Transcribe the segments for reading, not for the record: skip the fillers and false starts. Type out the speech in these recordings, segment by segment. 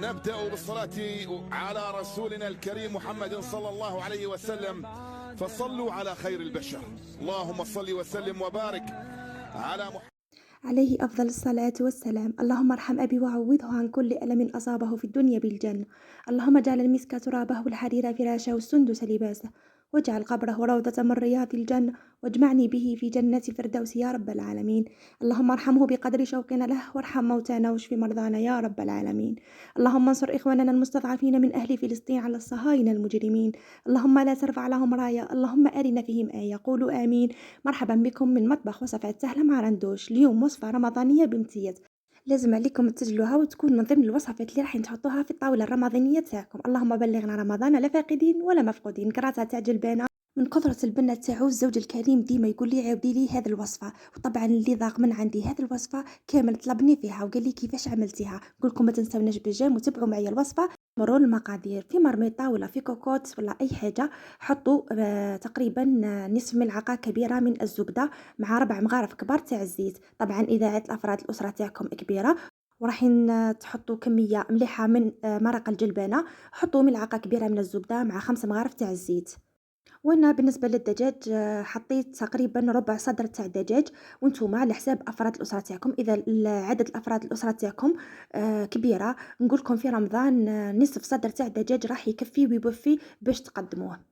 نبدأ بالصلاة على رسولنا الكريم محمد صلى الله عليه وسلم، فصلوا على خير البشر. اللهم صل وسلم وبارك على محمد عليه أفضل الصلاة والسلام. اللهم ارحم أبي وعوضه عن كل ألم أصابه في الدنيا بالجنة. اللهم اجعل المسك ترابه والحرير فراشا والسندس لباسه، واجعل قبره روضة من رياض الجنة، واجمعني به في جنة الفردوس يا رب العالمين. اللهم ارحمه بقدر شوقنا له، وارحم موتانا واشف مرضانا يا رب العالمين. اللهم انصر إخواننا المستضعفين من أهل فلسطين على الصهاينة المجرمين. اللهم لا ترفع لهم راية. اللهم أرنا فيهم آية. قولوا آمين. مرحبا بكم من مطبخ وصفات سهلة مع رندوش. اليوم وصفة رمضانية بامتياز، لازم عليكم تسجلوها وتكون من ضمن الوصفات اللي راح تحطوها في الطاولة الرمضانية تاعكم. اللهم بلغنا رمضان لا فاقدين ولا مفقودين. قراصة تاع جلبانة من كثرة البنة تاعو الزوج الكريم ديما يقول لي عاودي لي هذه الوصفة، وطبعا اللي ضاق من عندي هذه الوصفة كامل طلبني فيها وقال لي كيفاش عملتيها. نقول لكم ما تنسوناش بالجيم وتبعوا معي الوصفة. مرور المقادير: في مرميطة ولا في كوكوت ولا أي حاجة حطوا تقريبا نصف ملعقة كبيرة من الزبدة مع 4 مغارف كبار تاع الزيت. طبعا إذا عدد الأفراد الأسرة تاعكم كبيرة وراحين تحطوا كمية مليحة من مرق الجلبانة، حطوا ملعقة كبيرة من الزبدة مع 5 مغارف تاع الزيت. وانا بالنسبه للدجاج حطيت تقريبا ربع صدر تاع الدجاج، وانتم على حساب افراد الاسره تاعكم. اذا عدد الافراد الاسره تاعكم كبيره، نقولكم في رمضان نصف صدر تاع الدجاج راح يكفي ويوفي باش تقدموه.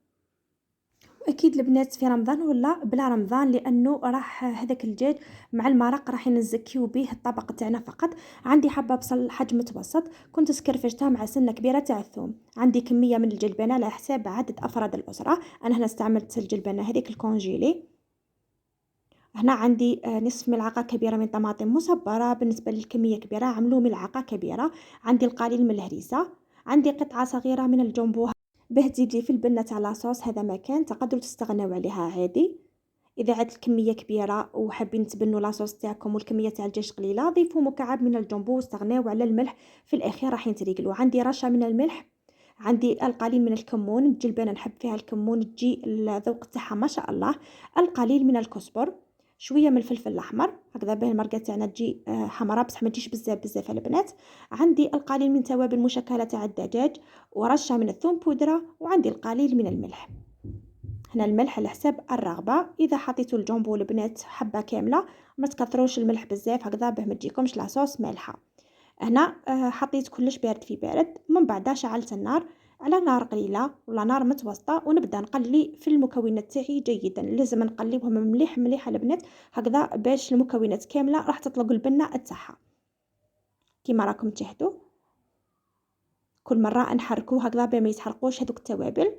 اكيد البنات في رمضان ولا بلا رمضان، لانه راح هذاك الدجاج مع المرق راح نزكيو به الطبق تاعنا فقط. عندي حبه بصل حجم متوسط كنت سكرفشتها مع سنه كبيره تاع الثوم. عندي كميه من الجلبانه على حساب عدد افراد الاسره. انا هنا استعملت الجلبانه هذيك الكونجيلي. هنا عندي نصف ملعقه كبيره من طماطم مصبره، بالنسبه للكميه كبيره عملوا ملعقه كبيره. عندي القليل من الهريسه. عندي قطعه صغيره من الجمبو به تزيد في البنة تاع لاصوص. هذا مكان تقدروا تستغنوا عليها عادي. اذا عاد الكميه كبيره وحابين تبنوا لاصوص تاعكم والكميه تاع الدجاج قليله، ضيفوا مكعب من الجمبو واستغناو على الملح في الاخير راح تريقلوا. عندي رشه من الملح. عندي القليل من الكمون، الجلبانه نحب فيها الكمون تجي الذوق تاعها ما شاء الله. القليل من الكزبر، شويه من الفلفل الاحمر هكذا به المرقه تاعنا تجي حمراء بصح ما تجيش بزاف البنات. عندي القليل من توابل مشكله تاع الدجاج، ورشه من الثوم بودره، وعندي القليل من الملح. هنا الملح على حساب الرغبه. اذا حطيتوا الجمبو البنات حبه كامله ما تكثروش الملح بزاف هكذا به ما تجيكمش لاصوص مالحه. هنا حطيت كلش بارد في بارد. من بعد شعلت النار على نار قليله ولا نار متوسطه، ونبدا نقلي في المكونات تاعي جيدا. لازم نقليوهم مليح البنات هكذا باش المكونات كامله راح تطلق البنه تاعها. كيما راكم تشاهدوا كل مره نحركوه هكذا بما يتحرقوش هذوك التوابل.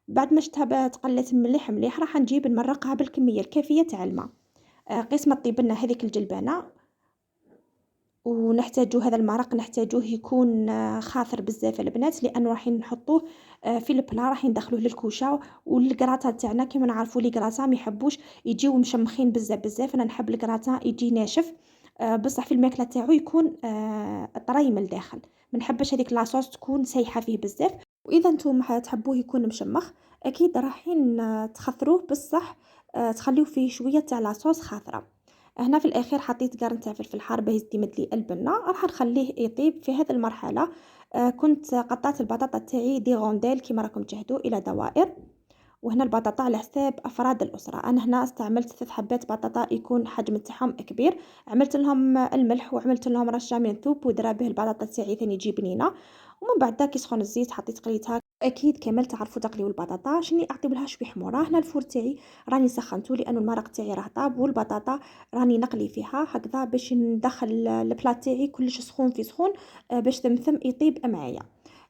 بعد ما شتها تقلت مليح راح نجيب نمرقها بالكميه الكافيه تاع الماء. قسمة طيب لنا هذيك الجلبانه، ونحتاجو هذا المرق نحتاجوه يكون خاطر بزاف البنات، لانه راح نحطوه في البلا راح ندخلوه للكوشه. والكراطه تاعنا كما نعرفوا لي كراطه ما يحبوش يجيو مشمخين بزاف. انا نحب الكراطه يجي ناشف بصح في الماكله تاعو يكون طري من الداخل. ما نحبش هذيك لاصوص تكون سايحه فيه بزاف. واذا نتوما تحبوه يكون مشمخ اكيد راحين تخثروه بصح تخليو فيه شويه تاع لاصوص خاطره. هنا في الاخير حطيت قرن تاع فلفل حار باش يمد لي البنه. راح نخليه يطيب في هذه المرحله. كنت قطعت البطاطا تاعي دي غونديل كيما راكم تشاهدوا الى دوائر. وهنا البطاطا على حساب افراد الاسره. انا هنا استعملت 3 حبات بطاطا يكون حجم تاعهم كبير. عملت لهم الملح وعملت لهم رشه من الثوم بودره به البطاطا تاعي ثاني تجي بنينه. ومن بعد كي سخن الزيت حطيت قليتها. اكيد كامل تعرفوا تقليو البطاطا شني اعطيو لها شويه حموره. هنا الفور تاعي راني سخنته لانه المرق تاعي راه طاب، والبطاطا راني نقلي فيها هكذا باش ندخل البلاط تاعي كلش سخون في سخون باش ثمثم يطيب معايا.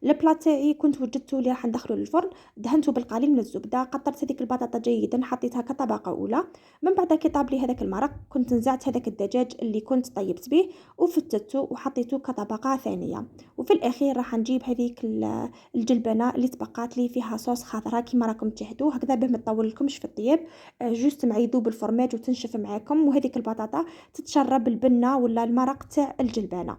البلاط تاعي كنت وجدته اللي راح ندخله للفرن، دهنته بالقليل من الزبده، قطرت هذيك البطاطا جيدا حطيتها كطبقه اولى. من بعد كي طاب لي هذاك المرق كنت نزعت هذاك الدجاج اللي كنت طيبت به وفتته وحطيته كطبقه ثانيه. وفي الاخير راح نجيب هذيك الجلبانه اللي تبقات لي فيها صوص خضراء كيما راكم تشاهدوا هكذا به ما تطولكمش في الطياب. جوست مع يذوب الفرماج وتنشف معاكم، وهذيك البطاطا تتشرب البنه ولا المرق تاع الجلبانه.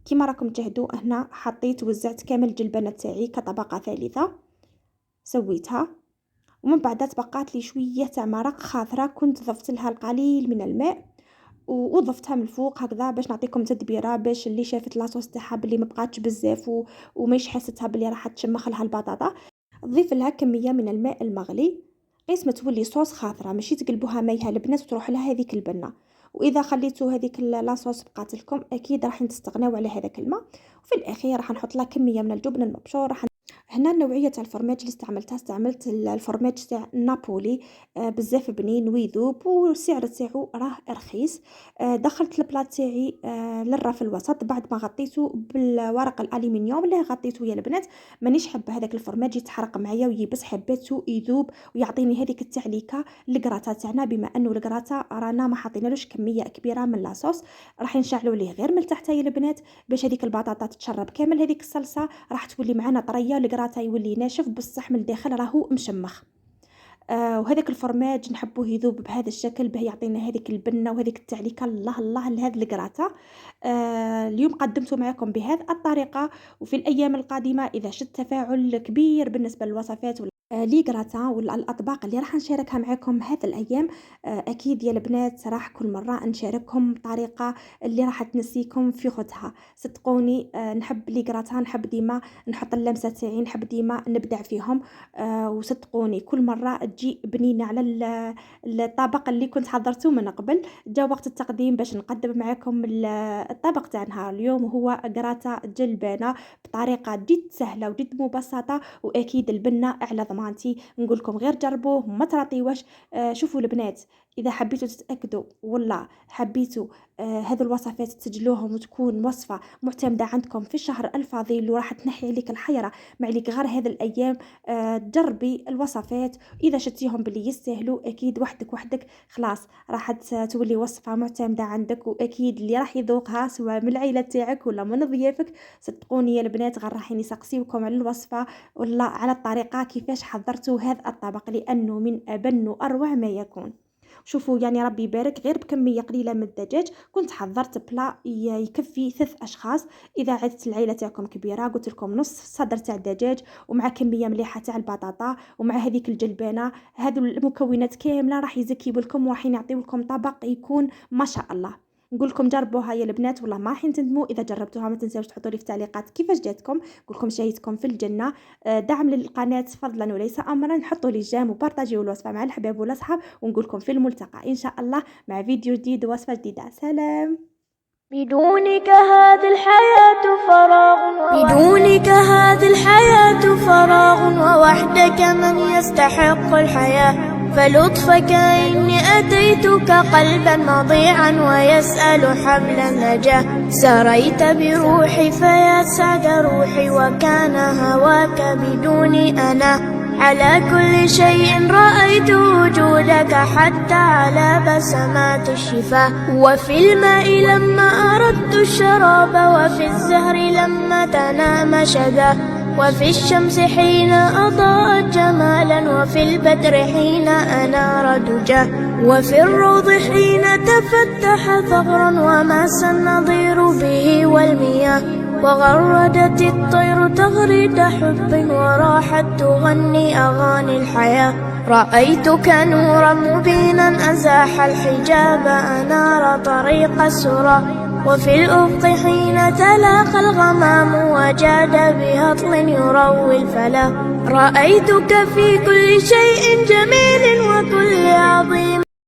كيما راكم تشاهدوا هنا حطيت وزعت كامل الجلبانه تاعي كطبقه ثالثه سويتها. ومن بعد تبقات لي شويه تاع مرق خاطره كنت ضفت لها القليل من الماء وضفتها من الفوق هكذا باش نعطيكم تدبيره، باش اللي شافت لاصوص تاعها بلي ما بقاتش بزاف وماش حاستها بلي راح تشمخ لها البطاطا. تضيف لها كميه من الماء المغلي قيس ما تولي صوص خاطره، ماشي تقلبوها مايها البنات وتروح لها هذيك البنه. واذا خليتوا هذيك لاصوص بقات لكم اكيد راح تستغناو على هذاك الماء. وفي الاخير راح نحط لها كميه من الجبن المبشور. هنا النوعيه تاع الفرماج اللي استعملت الفرماج تاع نابولي، بزاف بنين ويذوب والسعر تاعو راه رخيص. دخلت البلاط تاعي للرف الوسط بعد ما غطيته بالورق الالومنيوم اللي غطيته يا البنات. مانيش حابه هذاك الفرماج يتحرق معايا ويبس، حبيته يذوب ويعطيني هذيك التعليكه الكراطه تاعنا. بما انه الكراطه رانا ما حاطينالوش كميه كبيره من لاصوص، راح نشعلوا ليه غير من تحت يا البنات باش هذيك البطاطا تتشرب كامل هذيك الصلصه، راح تولي معنا طريه، الكراطه يولي ناشف بصح من الداخل راهو مشمخ. وهذاك الفرماج نحبوه يذوب بهذا الشكل باه يعطينا هذيك البنه وهذيك التعليكه. الله الله لهذا الكراطه. اليوم قدمته معكم بهذه الطريقه، وفي الايام القادمه اذا شفت تفاعل كبير بالنسبه للوصفات لي كراتا ولا الاطباق اللي راح نشاركها معكم هذه الايام، اكيد يا البنات راح كل مره نشاركهم بطريقه اللي راح تنسيكم في خدها. صدقوني نحب لي كراتا، نحب ديما نحط اللمسه تاعي، نحب ديما نبدع فيهم. وصدقوني كل مره تجي بنينه على الطبق اللي كنت حضرته من قبل. جا وقت التقديم باش نقدم معكم الطبق تاع نهار اليوم، هو كراتا جلبانه بطريقه جد سهله وجد مبسطه، واكيد البنه على ضمانتي. نقول لكم غير جربوه ما تراطيوش. شوفوا البنات، اذا حبيتوا تتاكدوا والله حبيتوا هذو الوصفات تسجلوهم وتكون وصفه معتمده عندكم في الشهر الفضيل وراح تنحي عليك الحيره مع عليك غير هذه الايام، جربي الوصفات. اذا شتيهم باللي يستاهلوا اكيد وحدك خلاص راح تولي وصفه معتمده عندك، واكيد اللي راح يذوقها سواء من العيله تاعك ولا من ضيافك صدقوني يا البنات غير راح يسقسيوكم على الوصفه والله على الطريقه كيفاش حضرتوا هذا الطبق، لانه من ابن واروع ما يكون. شوفوا يعني ربي يبارك، غير بكميه قليله من الدجاج كنت حضرت بلا يكفي 3 اشخاص. اذا عدت العيله تاعكم كبيره قلت لكم نص صدر تاع الدجاج ومع كميه مليحه تاع البطاطا ومع هذيك الجلبانه. هذو المكونات كامله راح يزكيوا لكم وراح يعطيو لكم طبق يكون ما شاء الله. نقول لكم جربوها يا البنات والله ما راح تندموا. اذا جربتوها ما تنساوش تحطوا لي في التعليقات كيفاش جاتكم. نقول لكم شهيتكم في الجنه. دعم للقناه فضلا وليس امرا، حطوا لي جيم وبارطاجيوا الوصفه مع الحباب والاصحاب، ونقول لكم في الملتقى ان شاء الله مع فيديو جديد ووصفه جديده. سلام. بدونك هذه الحياة فراغ ووحدك من يستحق الحياة. فلطفك إني أتيتك قلبا مضيعا ويسأل حبل النجاة. سريت بروحي فيا سعد روحي وكان هواك بدوني أنا. على كل شيء رأيت وجودك حتى على بسمات الشفاه. وفي الماء لما أردت الشراب وفي الزهر لما تنام شذاه. وفي الشمس حين أضاءت جمالا وفي البدر حين أنار دجاه. وفي الروض حين تفتح ثغرا وماس النظير به والمياه. وغردت الطير تغريد حب وراحت تغني أغاني الحياة. رأيتك نورا مبينا أزاح الحجاب أنار طريق السرى. وفي الأفق حين تلاقى الغمام وجاد بهطل يروي الفلا. رأيتك في كل شيء جميل وكل عظيم